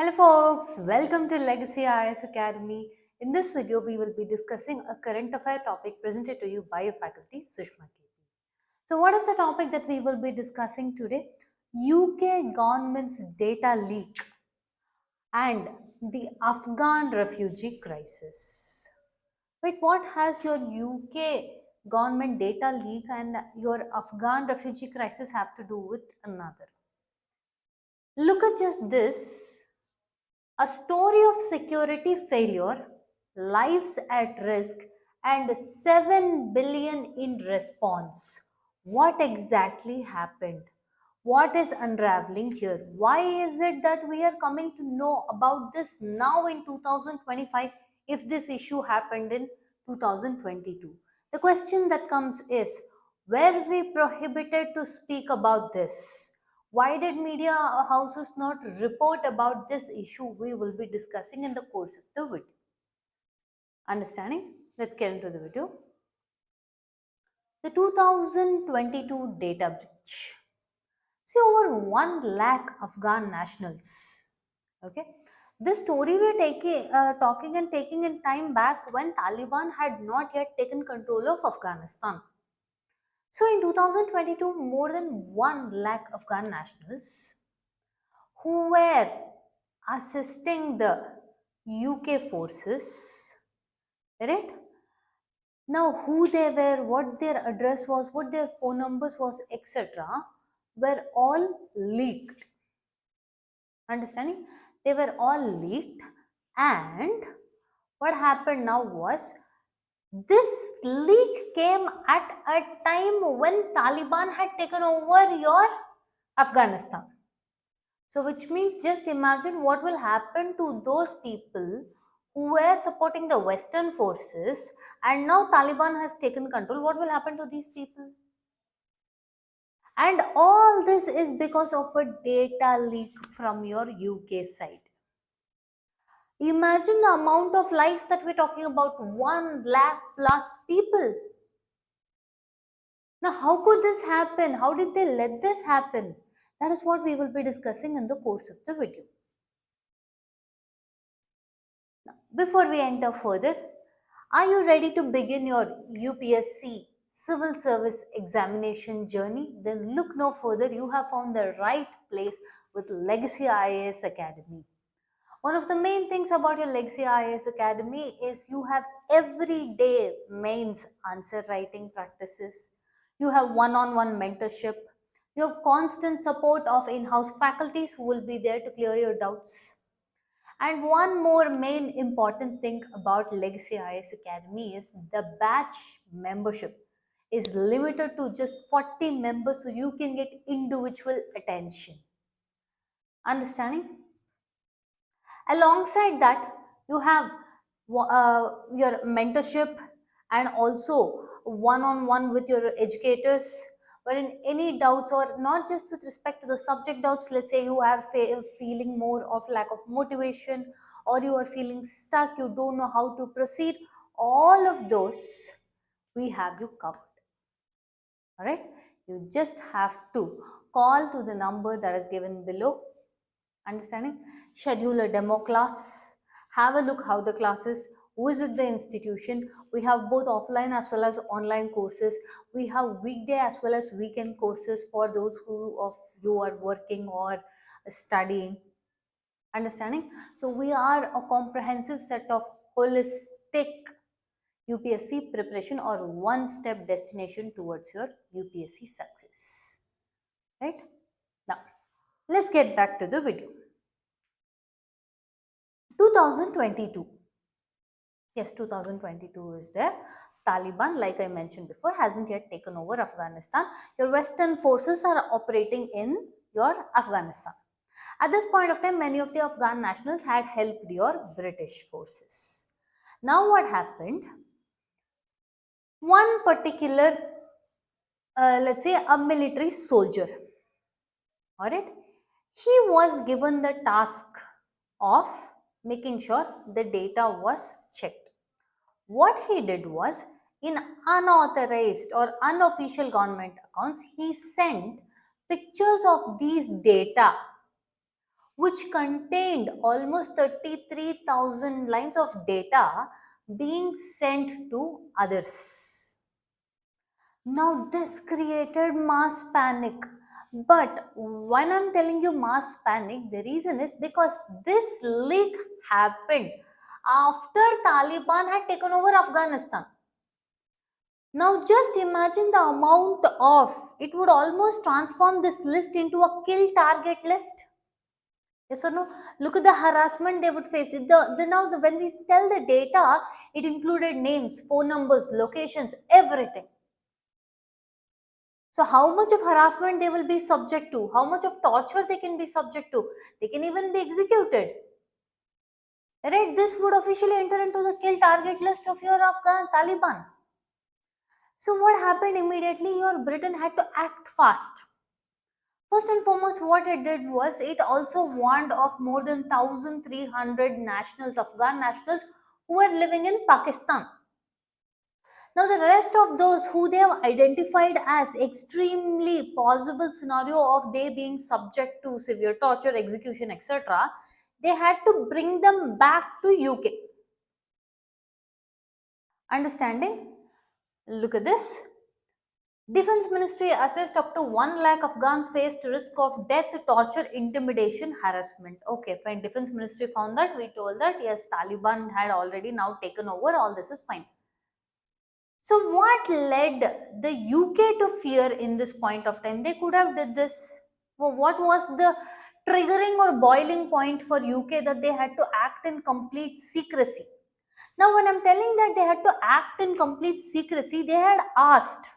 Hello folks, welcome to Legacy IAS Academy. In this video, we will be discussing a current affair topic presented to you by your faculty, Sushma KP. So what is the topic that we will be discussing today? UK government's data leak and the Afghan refugee crisis. Wait, what has your UK government data leak and your Afghan refugee crisis have to do with another? Look at just this. A story of security failure, lives at risk, and 7 billion in response. What exactly happened? What is unraveling here? Why is it that we are coming to know about this now in 2025 if this issue happened in 2022? The question that comes is, were we prohibited to speak about this? Why did media houses not report about this issue we will be discussing in the course of the video? Understanding? Let's get into the video. The 2022 data breach. See, over 1 lakh Afghan nationals. Okay. This story we are talking and taking in time back when Taliban had not yet taken control of Afghanistan. So in 2022, more than 1 lakh Afghan nationals who were assisting the UK forces, right? Now, who they were, what their address was, what their phone numbers was, etc., were all leaked. Understanding? They were all leaked, and what happened now was this leak came at a time when Taliban had taken over your Afghanistan. So, which means just imagine what will happen to those people who were supporting the Western forces and now Taliban has taken control. What will happen to these people? And all this is because of a data leak from your UK side. Imagine the amount of lives that we're talking about, 1 lakh plus people. Now, how could this happen? How did they let this happen? That is what we will be discussing in the course of the video. Before we enter further, are you ready to begin your UPSC civil service examination journey? Then look no further. You have found the right place with Legacy IAS Academy. One of the main things about your Legacy IAS Academy is you have everyday mains answer writing practices. You have one-on-one mentorship. You have constant support of in-house faculties who will be there to clear your doubts. And one more main important thing about Legacy IAS Academy is the batch membership is limited to just 40 members so you can get individual attention. Understanding? Alongside that, you have your mentorship and also one-on-one with your educators wherein any doubts or not just with respect to the subject doubts, let's say you are feeling more of lack of motivation or you are feeling stuck, you don't know how to proceed, all of those we have you covered. All right, you just have to call to the number that is given below. Understanding? Schedule a demo class, have a look how the class is, visit the institution. We have both offline as well as online courses. We have weekday as well as weekend courses for those who of you are working or studying. Understanding? So we are a comprehensive set of holistic UPSC preparation or one-step destination towards your UPSC success. Right? Now, let's get back to the video. 2022. Yes, 2022 is there. Taliban, like I mentioned before, hasn't yet taken over Afghanistan. Your Western forces are operating in your Afghanistan. At this point of time, many of the Afghan nationals had helped your British forces. Now what happened? One particular, let's say a military soldier, alright, he was given the task of making sure the data was checked. What he did was, in unauthorized or unofficial government accounts, he sent pictures of these data which contained almost 33,000 lines of data being sent to others. Now, this created mass panic. But when I'm telling you mass panic, the reason is because this leak happened after Taliban had taken over Afghanistan. Now, just imagine the amount of it would almost transform this list into a kill target list. Yes or no? Look at the harassment they would face. When we tell the data, it included names, phone numbers, locations, everything. So how much of harassment they will be subject to, how much of torture they can be subject to, they can even be executed. Right? This would officially enter into the kill target list of your Afghan Taliban. So what happened immediately? Your Britain had to act fast. First and foremost, what it did was it also warned of more than 1,300 nationals, Afghan nationals, who were living in Pakistan. Now, the rest of those who they have identified as extremely possible scenario of they being subject to severe torture, execution, etc., they had to bring them back to UK. Understanding? Look at this. Defense Ministry assessed up to 1 lakh Afghans faced risk of death, torture, intimidation, harassment. Okay, fine. Defense Ministry found that. We told that yes, Taliban had already now taken over. All this is fine. So what led the UK to fear in this point of time? They could have did this. Well, what was the triggering or boiling point for UK that they had to act in complete secrecy? Now, when I'm telling that they had to act in complete secrecy, they had asked,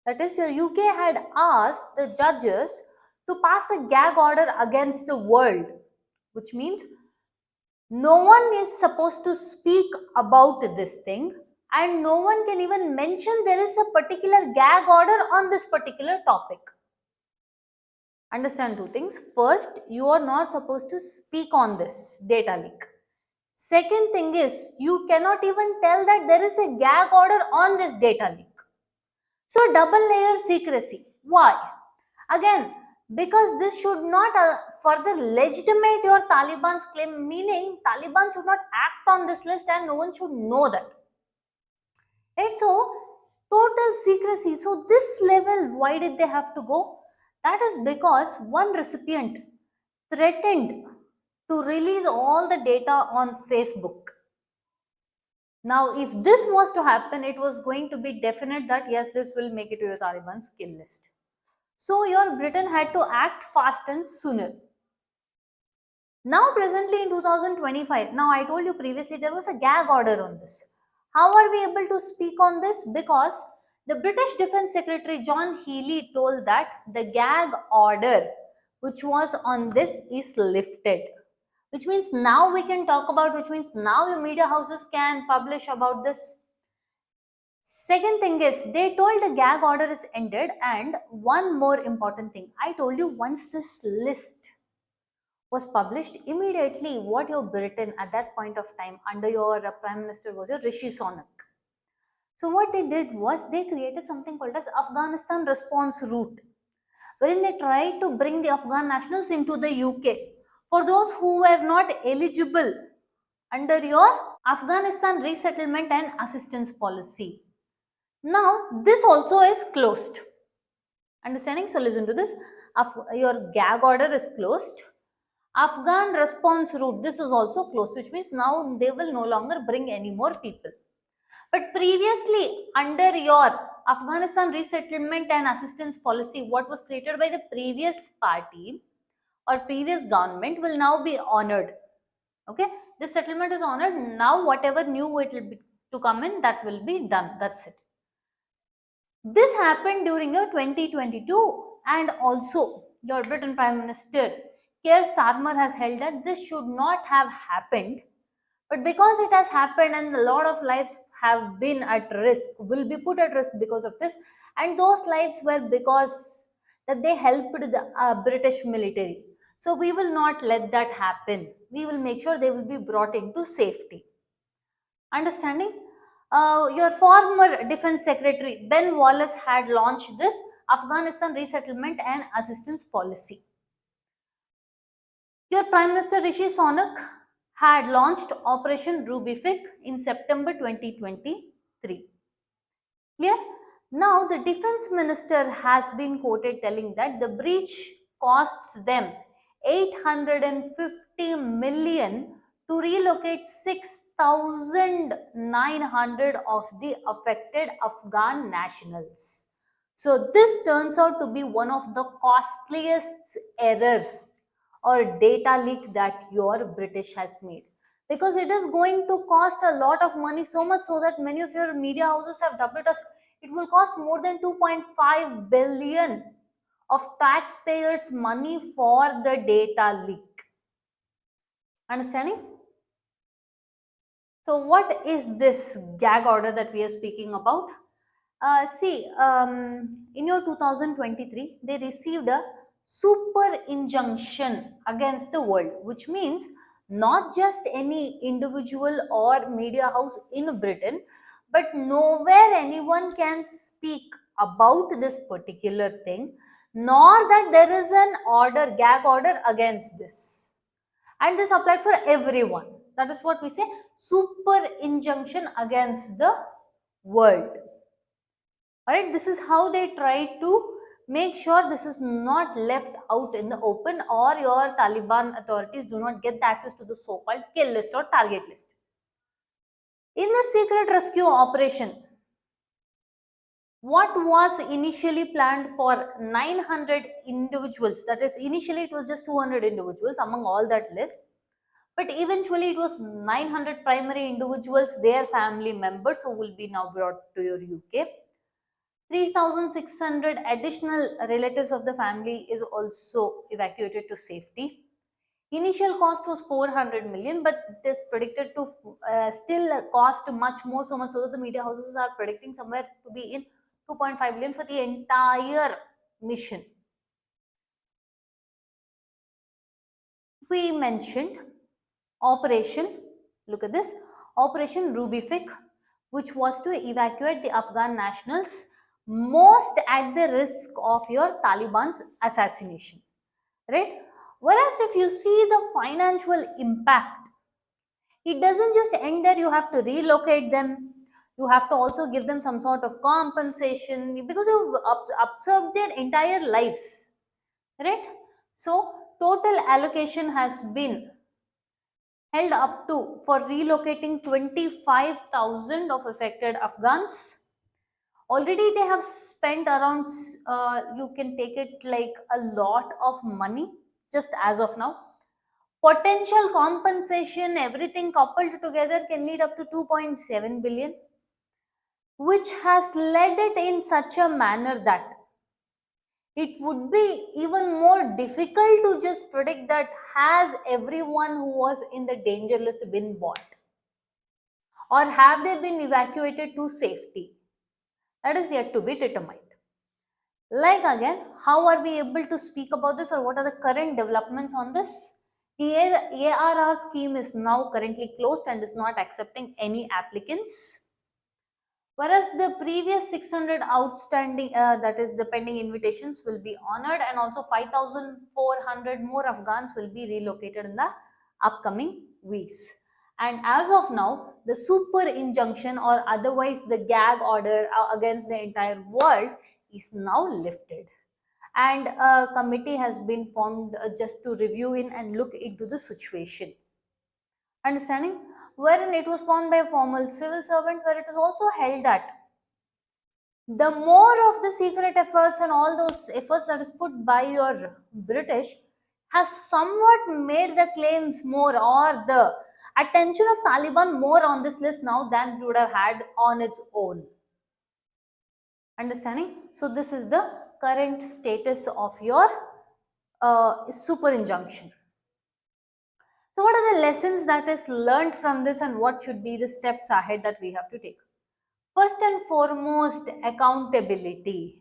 that is, your UK had asked the judges to pass a gag order against the world, which means no one is supposed to speak about this thing, and no one can even mention there is a particular gag order on this particular topic. Understand two things. First, you are not supposed to speak on this data leak. Second thing is, you cannot even tell that there is a gag order on this data leak. So, double layer secrecy. Why? Again, because this should not further legitimate your Taliban's claim, meaning Taliban should not act on this list and no one should know that. Right? So, total secrecy. So, this level, why did they have to go? That is because one recipient threatened to release all the data on Facebook. Now, if this was to happen, it was going to be definite that yes, this will make it to your Taliban's kill list. So, your Britain had to act fast and sooner. Now, presently in 2025, now I told you previously there was a gag order on this. How are we able to speak on this? Because the British Defense Secretary John Healey told that the gag order which was on this is lifted. Which means now we can talk about, which means now the media houses can publish about this. Second thing is, they told the gag order is ended, and one more important thing. I told you once this list was published, immediately what your Britain at that point of time under your Prime Minister was your Rishi Sunak. So what they did was they created something called as Afghanistan response route, wherein they tried to bring the Afghan nationals into the UK for those who were not eligible under your Afghanistan resettlement and assistance policy. Now, this also is closed. Understanding? So, listen to this. Your gag order is closed. Afghan response route, this is also closed, which means now they will no longer bring any more people. But previously, under your Afghanistan resettlement and assistance policy, what was created by the previous party or previous government will now be honored. Okay, this settlement is honored. Now, whatever new it will be to come in, that will be done. That's it. This happened during your 2022, and also your Britain Prime Minister Keir Starmer has held that this should not have happened, but because it has happened and a lot of lives have been at risk, will be put at risk because of this, and those lives were because that they helped the British military. So we will not let that happen. We will make sure they will be brought into safety. Understanding? Your former Defense Secretary Ben Wallace had launched this Afghanistan resettlement and assistance policy. Your Prime Minister Rishi Sunak had launched Operation Rubific in September 2023. Clear? Now, the defense minister has been quoted telling that the breach costs them 850 million to relocate 6,900 of the affected Afghan nationals. So, this turns out to be one of the costliest error or data leak that your British has made, because it is going to cost a lot of money, so much so that many of your media houses have dubbed it as it will cost more than 2.5 billion of taxpayers money for the data leak. Understanding? So what is this gag order that we are speaking about? In your 2023, they received a super injunction against the world, which means not just any individual or media house in Britain, but nowhere anyone can speak about this particular thing, nor that there is an order, gag order against this. And this applied for everyone. That is what we say, super injunction against the world. Alright, this is how they try to make sure this is not left out in the open, or your Taliban authorities do not get the access to the so-called kill list or target list. In the secret rescue operation, what was initially planned for 900 individuals, that is, initially it was just 200 individuals among all that list, but eventually it was 900 primary individuals, their family members, who will be now brought to your UK. 3,600 additional relatives of the family is also evacuated to safety. Initial cost was 400 million, but it is predicted to still cost much more, so much so that the media houses are predicting somewhere to be in 2.5 billion for the entire mission. We mentioned Operation, look at this, Operation Rubific, which was to evacuate the Afghan nationals most at the risk of your Taliban's assassination, right? Whereas if you see the financial impact, it doesn't just end there. You have to relocate them, you have to also give them some sort of compensation, because you've observed their entire lives, right? So total allocation has been held up to for relocating 25,000 of affected Afghans. Already they have spent around, you can take it like a lot of money just as of now. Potential compensation, everything coupled together, can lead up to 2.7 billion, which has led it in such a manner that it would be even more difficult to just predict that has everyone who was in the danger list been bought, or have they been evacuated to safety. That is yet to be determined. Like again, how are we able to speak about this, or what are the current developments on this? The ARR scheme is now currently closed and is not accepting any applicants. Whereas the previous 600 outstanding, that is the pending invitations, will be honored, and also 5,400 more Afghans will be relocated in the upcoming weeks. And as of now, the super injunction, or otherwise the gag order against the entire world, is now lifted. And a committee has been formed just to review in and look into the situation. Understanding? Wherein it was formed by a formal civil servant, where it is also held that the more of the secret efforts and all those efforts that is put by your British has somewhat made the claims more, or the attention of Taliban more on this list now than it would have had on its own. Understanding? So this is the current status of your super injunction. So what are the lessons that is learned from this, and what should be the steps ahead that we have to take? First and foremost, accountability.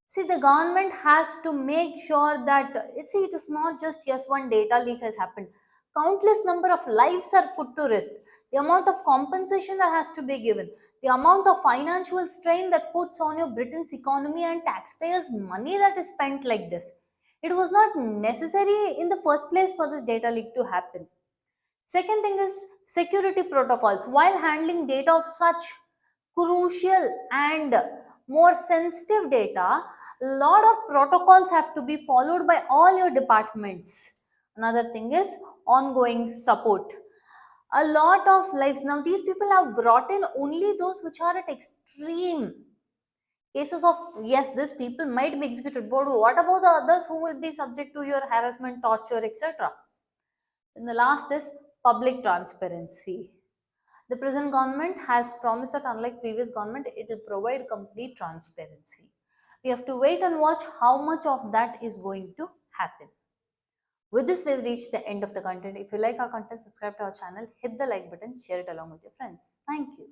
See, the government has to make sure that, see, it is not just yes, one data leak has happened. Countless number of lives are put to risk. The amount of compensation that has to be given, the amount of financial strain that puts on your Britain's economy and taxpayers' money that is spent like this. It was not necessary in the first place for this data leak to happen. Second thing is security protocols. While handling data of such crucial and more sensitive data, a lot of protocols have to be followed by all your departments. Another thing is ongoing support. A lot of lives now, these people have brought in only those which are at extreme cases of, yes, these people might be executed, but what about the others who will be subject to your harassment, torture, etc.? And the last is public transparency. The present government has promised that unlike previous government, it will provide complete transparency. We have to wait and watch how much of that is going to happen. With this, we've reached the end of the content. If you like our content, subscribe to our channel, hit the like button, share it along with your friends. Thank you.